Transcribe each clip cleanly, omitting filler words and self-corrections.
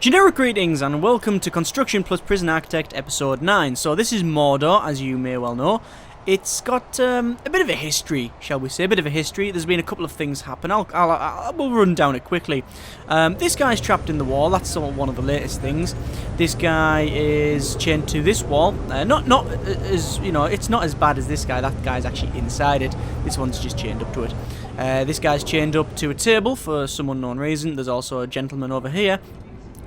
Generic greetings and welcome to Construction plus Prison-Arcitect episode 9. So this is Mordor, as you may well know. It's got a bit of a history, shall we say, a bit of a history. There's been a couple of things happen. We'll run down it quickly. This guy's trapped in the wall. That's one of the latest things. This guy is chained to this wall. Not as, you know, it's not as bad as this guy. That guy's actually inside it. This one's just chained up to it. This guy's chained up to a table for some unknown reason. There's also a gentleman over here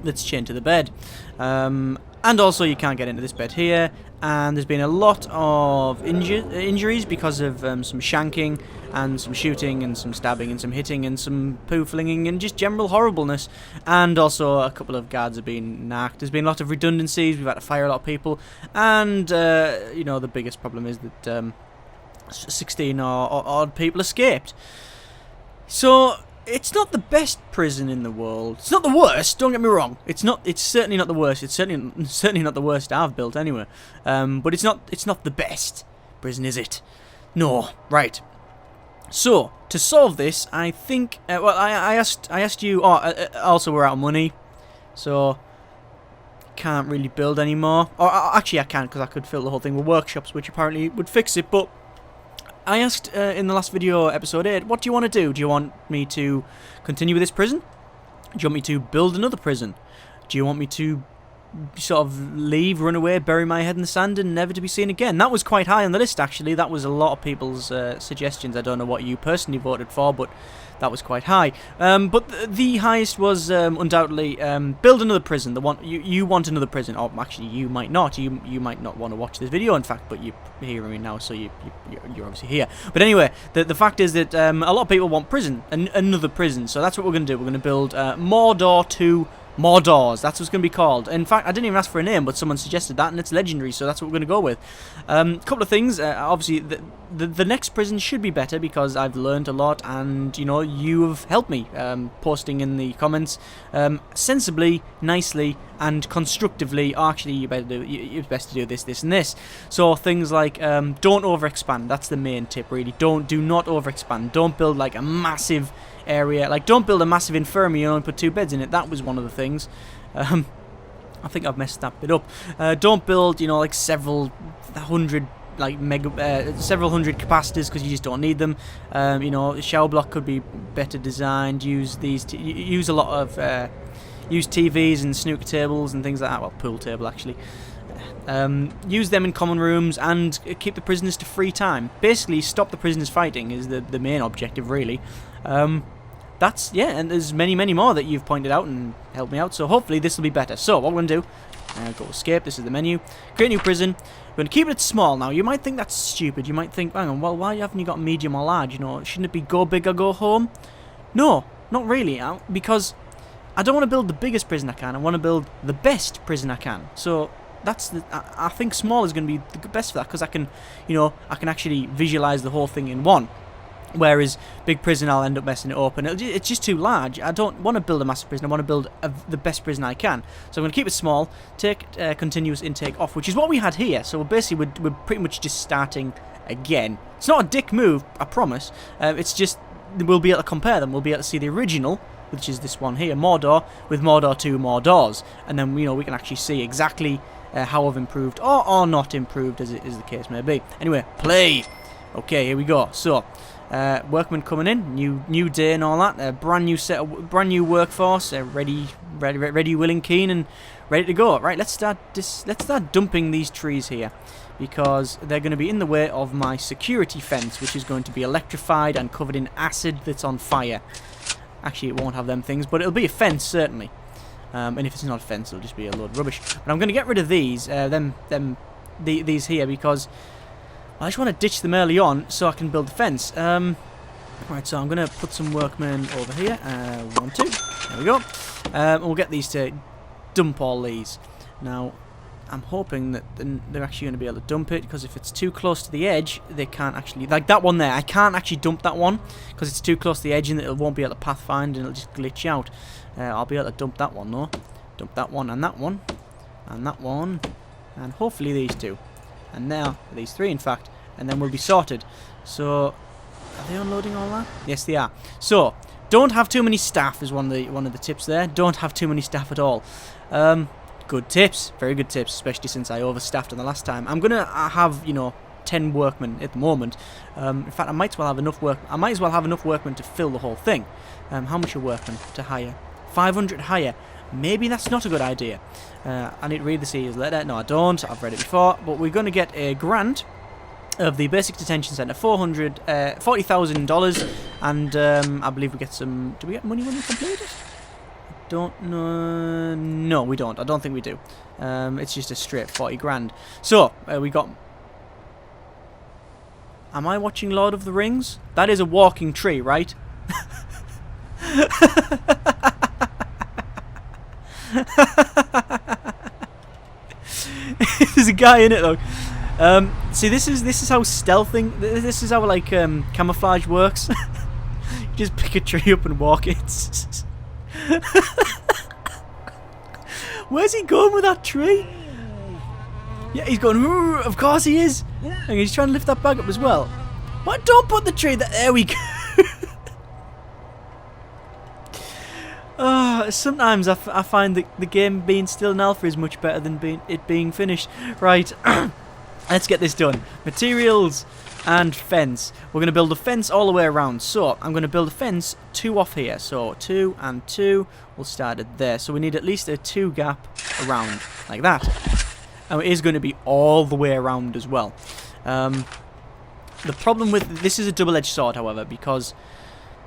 that's chained to the bed. And also you can't get into this bed here. And there's been a lot of injuries because of some shanking and some shooting and some stabbing and some hitting and some poo flinging and just general horribleness. And also a couple of guards have been knocked. There's been a lot of redundancies. We've had to fire a lot of people. And, you know, the biggest problem is that 16 odd people escaped. So it's not the best prison in the world. It's not the worst. Don't get me wrong. It's not. It's certainly not the worst. It's certainly not the worst I've built anyway. But it's not the best prison, is it? No. Right. So to solve this, I think. Well, I asked you. Oh, also we're out of money, so can't really build anymore. Or actually, I can because I could fill the whole thing with workshops, which apparently would fix it, but. I asked in the last video, episode 8, what do you want to do? Do you want me to continue with this prison? Do you want me to build another prison? Do you want me to sort of leave, run away, bury my head in the sand and never to be seen again? That was quite high on the list, actually. That was a lot of people's suggestions. I don't know what you personally voted for, but that was quite high. But the highest was undoubtedly build another prison. The one you want another prison. Or actually, you might not. You might not want to watch this video, in fact, but you're hearing me now, so you're obviously here. But anyway, the fact is that a lot of people want prison, another prison. So that's what we're going to do. We're going to build Mordor 2. Mordors, that's what's going to be called. In fact, I didn't even ask for a name, but someone suggested that, and it's legendary, so that's what we're going to go with. A couple of things. Obviously, the next prison should be better because I've learned a lot, and, you know, you have helped me posting in the comments sensibly, nicely, and constructively. Oh, actually, it's best to do this, this, and this. So things like don't overexpand. That's the main tip, really. Do not overexpand. Don't build like a massive area. Like, don't build a massive infirmary and only put 2 beds in it. That was one of the things. I think I've messed that bit up. Don't build, you know, like several hundred capacitors because you just don't need them. You know, the shower block could be better designed. Use a lot of use TVs and snooker tables and things like that. Well, pool table actually. Use them in common rooms and keep the prisoners to free time. Basically, stop the prisoners fighting is the main objective, really. That's, yeah, and there's many more that you've pointed out and helped me out, so hopefully this will be better. So, what we're going to do, go escape, this is the menu, create a new prison, we're going to keep it small. Now, you might think that's stupid, you might think, hang on, well, why haven't you got medium or large, you know, shouldn't it be go big or go home? No, not really, because I don't want to build the biggest prison I can, I want to build the best prison I can, so that's I think small is going to be the best for that, because I can, you know, I can actually visualize the whole thing in one. Whereas big prison, I'll end up messing it up, and it's just too large. I don't want to build a massive prison. I want to build the best prison I can. So I'm going to keep it small, take continuous intake off, which is what we had here. So basically, we're pretty much just starting again. It's not a dick move, I promise. It's just we'll be able to compare them. We'll be able to see the original, which is this one here, Mordor, with Mordor 2 Mordors, and then, you know, we can actually see exactly how I've improved or not improved, as the case may be. Anyway, play. Okay, here we go. So. Workmen coming in, new day and all that. Brand new workforce, ready, willing, keen, and ready to go. Right, let's start dumping these trees here because they're going to be in the way of my security fence, which is going to be electrified and covered in acid that's on fire. Actually, it won't have them things, but it'll be a fence certainly. And if it's not a fence, it'll just be a load of rubbish. But I'm going to get rid of these, these here because. I just want to ditch them early on so I can build the fence. Right, so I'm going to put some workmen over here. 1, 2. There we go. And we'll get these to dump all these. Now, I'm hoping that they're actually going to be able to dump it, because if it's too close to the edge, they can't actually... Like that one there, I can't actually dump that one, because it's too close to the edge and it won't be able to pathfind and it'll just glitch out. I'll be able to dump that one, though. Dump that one and that one. And that one. And hopefully these two. And now, these 3 in fact, and then we'll be sorted. So, are they unloading all that? Yes, they are. So, Don't have too many staff is one of the tips there. Don't have too many staff at all. Good tips, very good tips, especially since I overstaffed on the last time. I'm gonna have 10 workmen at the moment. In fact, I might as well have enough workmen to fill the whole thing. How much are workmen to hire? 500 hire. Maybe that's not a good idea. I need to read the CEO's letter. No, I don't. I've read it before. But we're going to get a grant of the Basic Detention Centre, $40,000, and I believe we get some. Do we get money when we complete it? Don't know. No, we don't. I don't think we do. It's just a straight 40 grand. So we got. Am I watching Lord of the Rings? That is a walking tree, right? There's a guy in it though. See, this is how stealthing. This is how like camouflage works. You just pick a tree up and walk it. Where's he going with that tree? Yeah, he's going. Ooh, of course he is. And he's trying to lift that bag up as well. What? Don't put the tree there. There we go. Sometimes I find that the game being still in alpha is much better than it being finished. Right, let's get this done. Materials and fence. We're going to build a fence all the way around. So I'm going to build a fence 2 off here. So 2 and 2. We'll start it there. So we need at least a 2 gap around like that. And it is going to be all the way around as well. The problem with this is a double-edged sword, however, because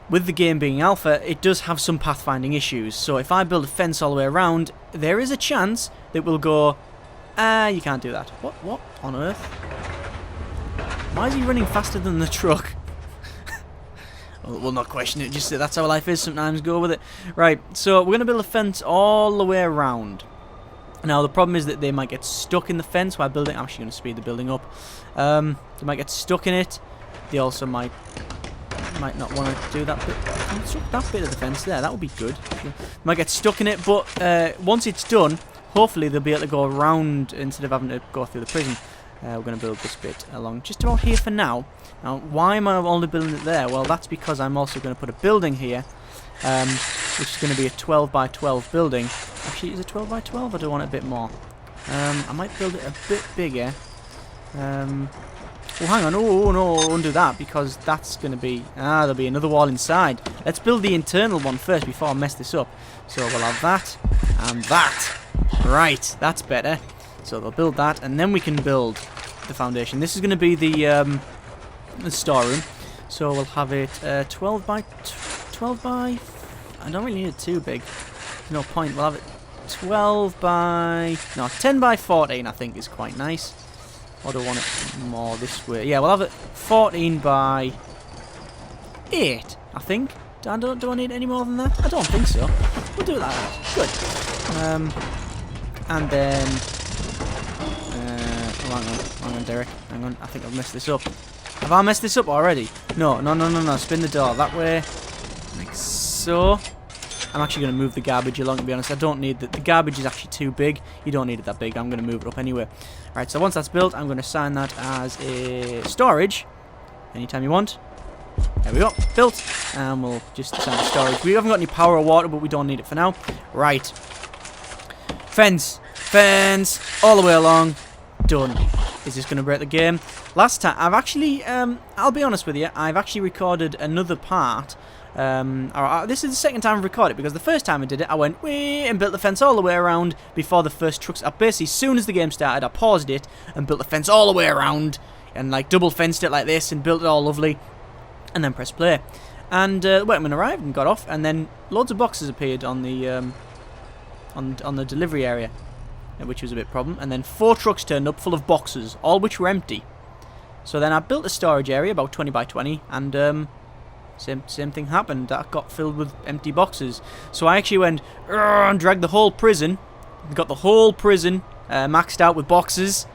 with the game being alpha, it does have some pathfinding issues. So if I build a fence all the way around, there is a chance that we'll go, you can't do that. What on earth? Why is he running faster than the truck? We'll not question it, just that's how life is sometimes, go with it. Right, so we're going to build a fence all the way around. Now the problem is that they might get stuck in the fence while building. I'm actually going to speed the building up. They might get stuck in it. They also might not want to do that bit. That bit of the fence there, that would be good. Might get stuck in it, but once it's done, hopefully they'll be able to go around instead of having to go through the prison. We're going to build this bit along just about here for now. Now, why am I only building it there? Well, that's because I'm also going to put a building here, which is going to be a 12 by 12 building. Actually, is it 12 by 12? I do want it a bit more. I might build it a bit bigger. Oh, hang on. Oh, no, I won't do that because that's going to be... there'll be another wall inside. Let's build the internal one first before I mess this up. So we'll have that and that. Right, that's better. So they'll build that, and then we can build the foundation. This is going to be the storeroom. So we'll have it 12 by... I don't really need it too big. There's no point. We'll have it 12 by... No, 10 by 14 I think is quite nice. Or do I want it more this way? Yeah, we'll have it 14 by 8, I think. Do I need any more than that? I don't think so. We'll do it like that. Good. And then... hang on, Derek. Hang on, I think I've messed this up. Have I messed this up already? No. Spin the door that way. Like so. I'm actually going to move the garbage along, to be honest. I don't need the garbage is actually too big. You don't need it that big. I'm going to move it up anyway. Right, so once that's built, I'm going to assign that as a storage. Anytime you want. There we go. Built. And we'll just assign the storage. We haven't got any power or water, but we don't need it for now. Right. Fence. All the way along. Done. Is this going to break the game? Last time, I've actually, I'll be honest with you, I've actually recorded another part. This is the second time I've recorded, because the first time I did it, I went wee and built the fence all the way around before the first trucks. Basically, as soon as the game started, I paused it and built the fence all the way around and like double fenced it like this and built it all lovely, and then pressed play. And the workmen arrived and got off, and then loads of boxes appeared on the on the delivery area, which was a bit problem. And then 4 trucks turned up full of boxes, all which were empty. So then I built a storage area about 20 by 20, and same thing happened. That got filled with empty boxes. So I actually went and dragged the whole prison. Got the whole prison maxed out with boxes,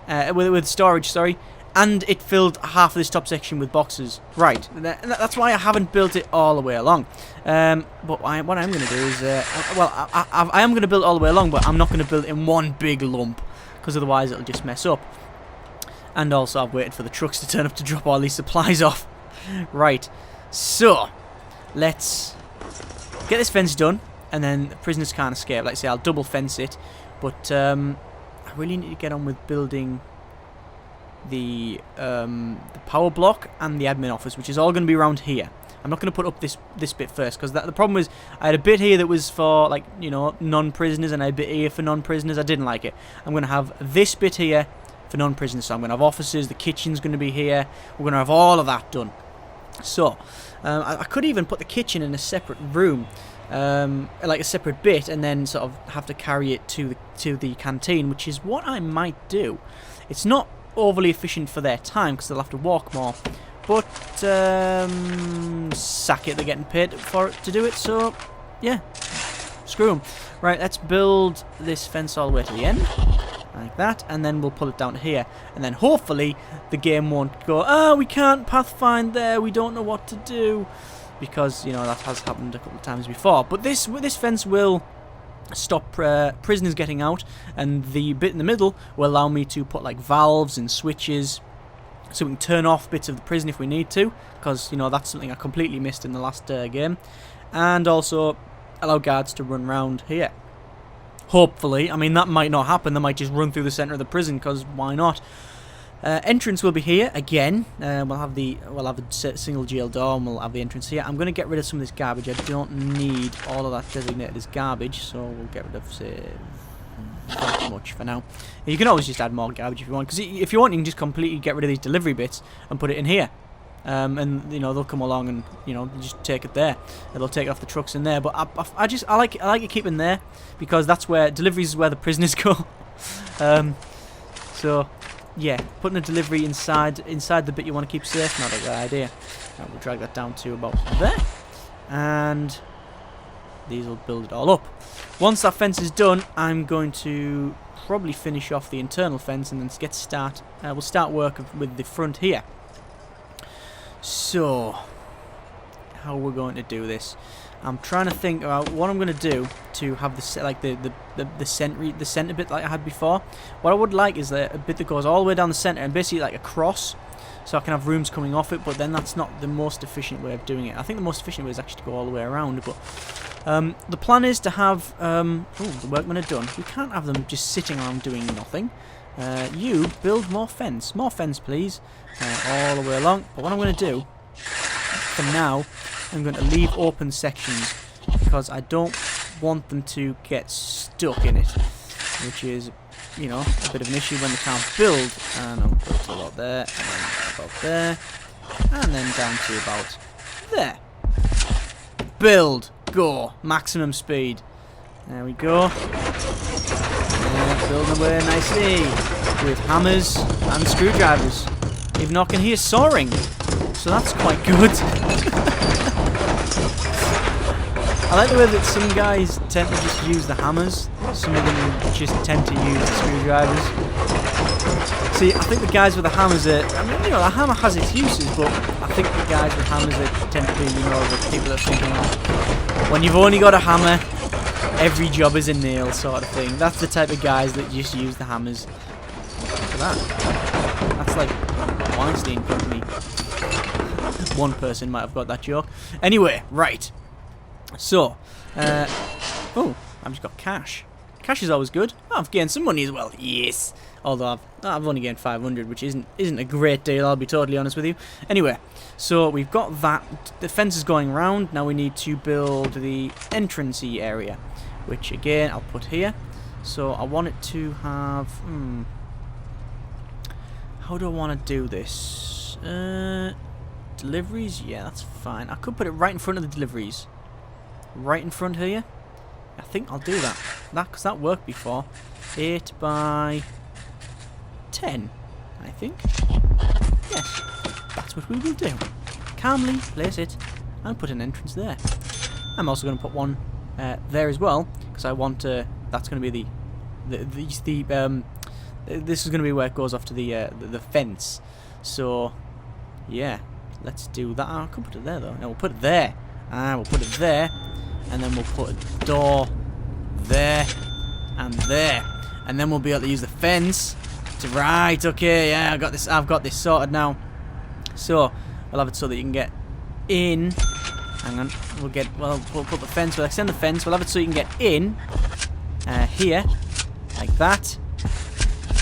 with storage. Sorry, and it filled half of this top section with boxes. Right. That's why I haven't built it all the way along. But what I'm going to do is, I am going to build it all the way along, but I'm not going to build it in one big lump, because otherwise it'll just mess up. And also, I've waited for the trucks to turn up to drop all these supplies off. Right. So, let's get this fence done, and then the prisoners can't escape. Like I say, I'll double fence it, but I really need to get on with building the power block and the admin office, which is all going to be around here. I'm not going to put up this bit first, because the problem was I had a bit here that was for, like, you know, non-prisoners, and I had a bit here for non-prisoners. I didn't like it. I'm going to have this bit here for non-prisoners. So I'm going to have offices, the kitchen's going to be here. We're going to have all of that done. So I could even put the kitchen in a separate room, like a separate bit, and then sort of have to carry it to the canteen, which is what I might do. It's not overly efficient for their time, because they'll have to walk more. But, sack it, they're getting paid for it to do it, so, yeah, screw them. Right, let's build this fence all the way to the end, like that, and then we'll pull it down to here. And then hopefully the game won't go, we can't pathfind there, we don't know what to do, because, you know, that has happened a couple of times before. But this fence will stop prisoners getting out, and the bit in the middle will allow me to put, like, valves and switches, so we can turn off bits of the prison if we need to, because, you know, that's something I completely missed in the last game. And also allow guards to run around here. Hopefully. I mean, that might not happen. They might just run through the centre of the prison, because why not? Entrance will be here again. We'll have a single jail door, and we'll have the entrance here. I'm going to get rid of some of this garbage. I don't need all of that designated as garbage, so we'll get rid of, say, not much for now. You can always just add more garbage if you want, because if you want, you can just completely get rid of these delivery bits and put it in here, and, you know, they'll come along and, you know, just take it there. They'll take it off the trucks in there. But I like it keeping there, because that's where deliveries is where the prisoners go. So yeah, putting a delivery inside the bit you want to keep safe, not a good idea. Right, we'll drag that down to about there, and these will build it all up. Once that fence is done, I'm going to probably finish off the internal fence, and then we'll start work with the front here. So, how we're going to do this? I'm trying to think about what I'm going to do to have the center bit like I had before. What I would like is a bit that goes all the way down the center, and basically like a cross, so I can have rooms coming off it. But then that's not the most efficient way of doing it. I think the most efficient way is actually to go all the way around. But the plan is to have the workmen are done. We can't have them just sitting around doing nothing. You build more fence, please, all the way along. But what I'm going to do for now, I'm going to leave open sections, because I don't want them to get stuck in it, which is, you know, a bit of an issue when they can't build. And I'll build about there, and then about there, and then down to about there. Build, go, maximum speed. There we go. Building away nicely with hammers and screwdrivers. Even though I can hear sawing, so that's quite good. I like the way that some guys tend to just use the hammers. Some of them just tend to use the screwdrivers. See, I think the guys with the hammers are, I mean, you know, the hammer has its uses, but I think the guys with hammers tend to be, you know, the people that are thinking, oh, when you've only got a hammer, every job is a nail sort of thing. That's the type of guys that just use the hammers. Look at that. That's like Weinstein Company. One person might have got that joke. Anyway, right. So, oh, I've just got cash. Cash is always good. Oh, I've gained some money as well. Yes. Although I've only gained 500, which isn't a great deal, I'll be totally honest with you. Anyway, so we've got that. The fence is going round. Now we need to build the entrancey area, which again I'll put here. So I want it to have. How do I want to do this? Deliveries? Yeah, that's fine. I could put it right in front of the deliveries. Right in front here. I think I'll do that. Because that worked before. 8 by 10, I think. Yes, that's what we will do. Calmly place it and put an entrance there. I'm also going to put one there as well, because I want that's going to be this is going to be where it goes off to the fence. So yeah, let's do that. I could put it there though. No, we'll put it there. We'll put it there, and then we'll put a door there and there, and then we'll be able to use the fence to right. Okay, yeah, I've got this sorted now. So we'll have it so that you can get in Hang on. We'll put the fence. We'll extend the fence. We'll have it so you can get in. Here. Like that.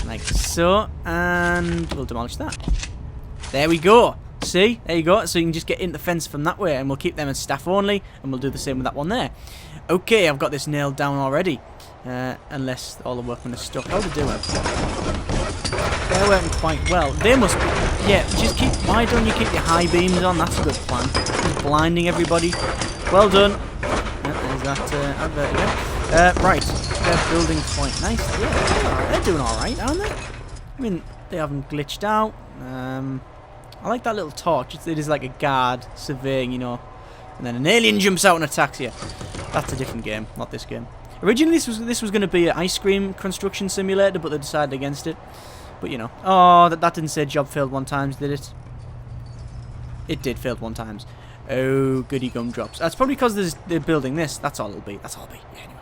Like so. And we'll demolish that. There we go. See? There you go. So you can just get in the fence from that way. And we'll keep them as staff only. And we'll do the same with that one there. Okay, I've got this nailed down already. Unless all the workmen are stuck. How are they doing? They're working quite well. They must be. Yeah, just keep. Why don't you keep your high beams on? That's a good plan. Just blinding everybody. Well done. There's that advert again. Right. They're building quite nice. Yeah, they're doing alright, aren't they? I mean, they haven't glitched out. I like that little torch. It is like a guard surveying, you know. And then an alien jumps out and attacks you. That's a different game, not this game. Originally, this was going to be an ice cream construction simulator, but they decided against it. But, you know. Oh, that didn't say job failed 1 time, did it? It did fail 1 time. Oh, goody gumdrops. That's probably because they're building this. That's all it'll be. That's all it'll be. Yeah, anyway.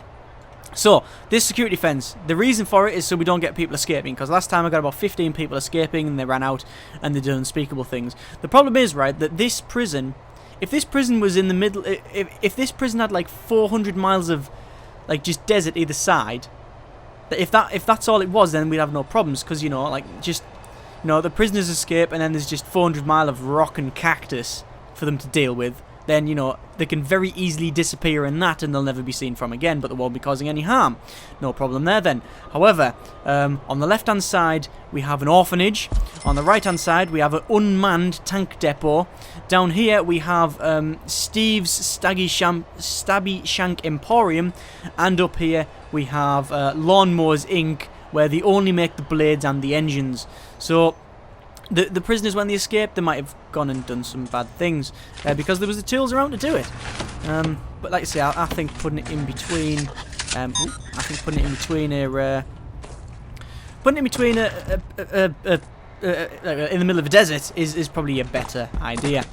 So, this security fence, the reason for it is so we don't get people escaping, because last time I got about 15 people escaping and they ran out and they did unspeakable things. The problem is, right, that this prison, if this prison was in the middle, if this prison had like 400 miles of like just desert either side, if that's all it was, then we'd have no problems, because, you know, like just, you know, the prisoners escape and then there's just 400 miles of rock and cactus for them to deal with. Then, you know, they can very easily disappear in that and they'll never be seen from again, but they won't be causing any harm. No problem there then. However, on the left-hand side, we have an orphanage. On the right-hand side, we have an unmanned tank depot. Down here, we have Steve's Stabby Shank Emporium. And up here, we have Lawnmowers Inc., where they only make the blades and the engines. So the prisoners, when they escaped, they might have gone and done some bad things because there was the tools around to do it. But like I say, I think putting it in between, in the middle of a desert is probably a better idea.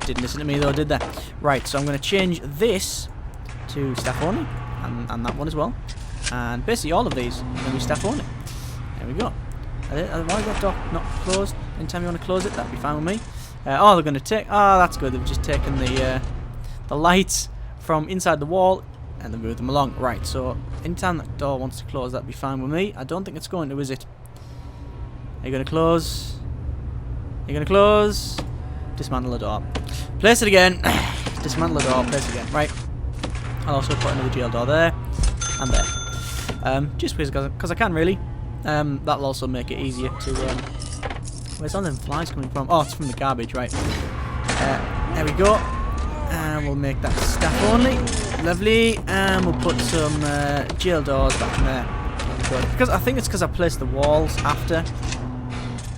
Didn't listen to me though, did they? Right, so I'm going to change this to staff only, and that one as well, and basically all of these are going to be staff only. There we go. Why is that door not closed? Anytime you want to close it, that'd be fine with me. Oh, they're going to take. Oh, that's good. They've just taken the lights from inside the wall and they've moved them along. Right. So anytime that door wants to close, that'd be fine with me. I don't think it's going to, is it? Are you going to close? Are you going to close? Dismantle the door. Place it again. Dismantle the door. Place it again. Right. I'll also put another jail door there and there. Just because I can really. That'll also make it easier to. Where's all them flies coming from? Oh, it's from the garbage, right? There we go. And we'll make that staff only. Lovely. And we'll put some jail doors back in there. Because I think it's because I placed the walls after.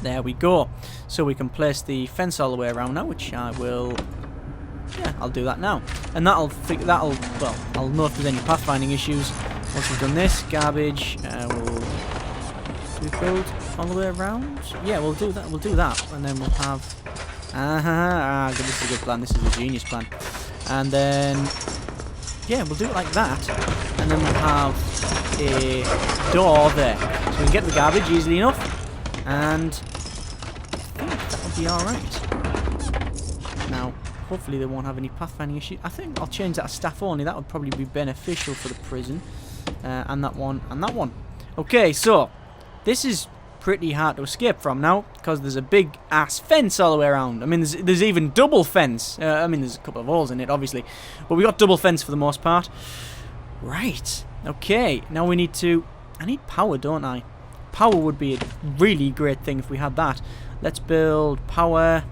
There we go. So we can place the fence all the way around now, which I will. Yeah, I'll do that now. And I'll know if there's any pathfinding issues. Once we've done this, garbage. We'll. We build all the way around? Yeah, we'll do that. We'll do that, and then we'll have. This is a good plan. This is a genius plan. And then, yeah, we'll do it like that, and then we'll have a door there, so we can get the garbage easily enough. And I think that'll be all right. Now, hopefully they won't have any pathfinding issues. I think I'll change that to staff only. That would probably be beneficial for the prison, and that one, and that one. Okay, so. This is pretty hard to escape from now, because there's a big ass fence all the way around. I mean, there's even double fence. I mean, there's a couple of holes in it, obviously, but we got double fence for the most part. Right. Okay. Now we need to. I need power, don't I? Power would be a really great thing if we had that. Let's build power.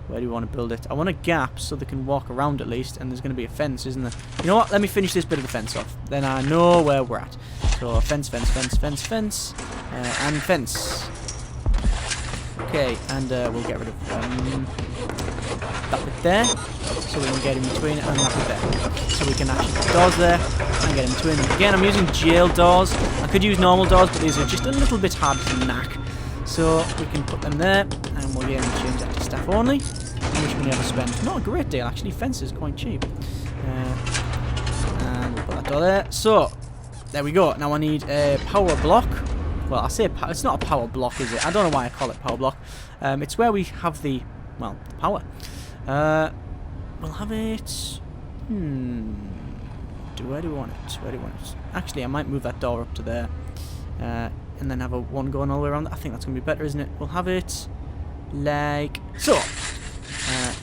Where do we want to build it? I want a gap so they can walk around at least, and there's going to be a fence, isn't there? You know what? Let me finish this bit of the fence off. Then I know where we're at. So fence, fence, fence, fence, fence, and fence. Okay, and we'll get rid of that bit there, so we can get in between it, and that bit there. So we can actually put doors there and get in between them. Again, I'm using jail doors. I could use normal doors, but these are just a little bit hard to knack. So we can put them there, and we'll get change that to staff only, which we never spend. Not a great deal, actually. Fence is quite cheap. And we'll put that door there. So, there we go. Now I need a power block. Well, I say it's not a power block, is it? I don't know why I call it power block. It's where we have the, well, the power. We'll have it Where do we want it? Where do we want it? Actually, I might move that door up to there. And then have a one going all the way around. I think that's going to be better, isn't it? We'll have it like so.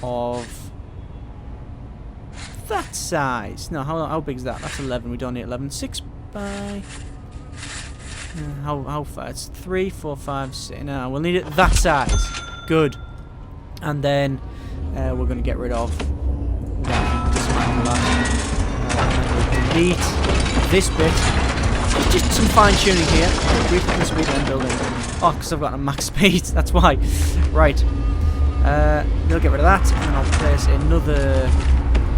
Of that size. No, how big is that? That's 11. We don't need 11. 6 by... how far? It's 3, 4, 5, 6. No, we'll need it that size. Good. And then we're going to get rid of that. Dismantle that. We'll delete this bit. Just some fine tuning here. Briefly speed and building. Oh, because I've got a max speed. That's why. Right. They'll get rid of that, and then I'll place another.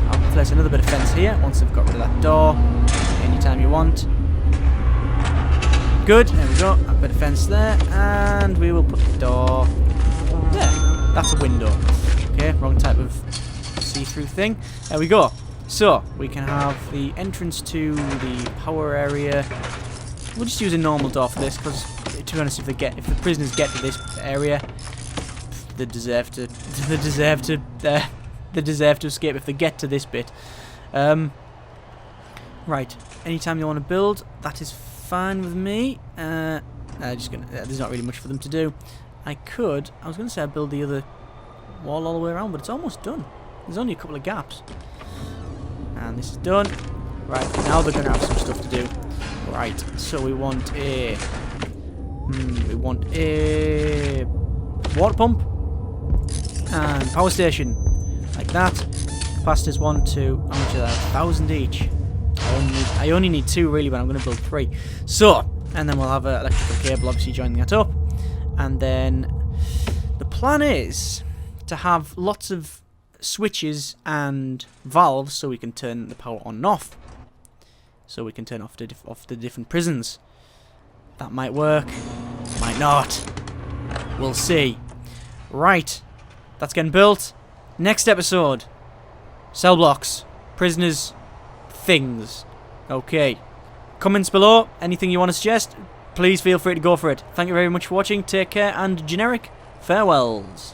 I'll place another bit of fence here once I've got rid of that door. Anytime you want. Good. There we go. A bit of fence there, and we will put the door there. That's a window. Okay, wrong type of see-through thing. There we go. So, we can have the entrance to the power area. We'll just use a normal door for this, because, to be honest, if the prisoners get to this area, they deserve to escape if they get to this bit. Right, anytime you want to build, that is fine with me. There's not really much for them to do. I was going to say I'd build the other wall all the way around, but it's almost done. There's only a couple of gaps. And this is done. Right, now they're going to have some stuff to do. Right, so we want a... water pump. And power station. Like that. Capacitor's 1, 2... How much is that? 1,000 each. I only need 2 really, but I'm going to build 3. So, and then we'll have an electrical cable obviously joining that up. And then the plan is to have lots of switches and valves so we can turn the power on and off. So we can turn off the different prisons. That might work, might not. We'll see. Right, that's getting built. Next episode, cell blocks, prisoners, things. Okay. Comments below, anything you want to suggest, please feel free to go for it. Thank you very much for watching, take care, and generic farewells.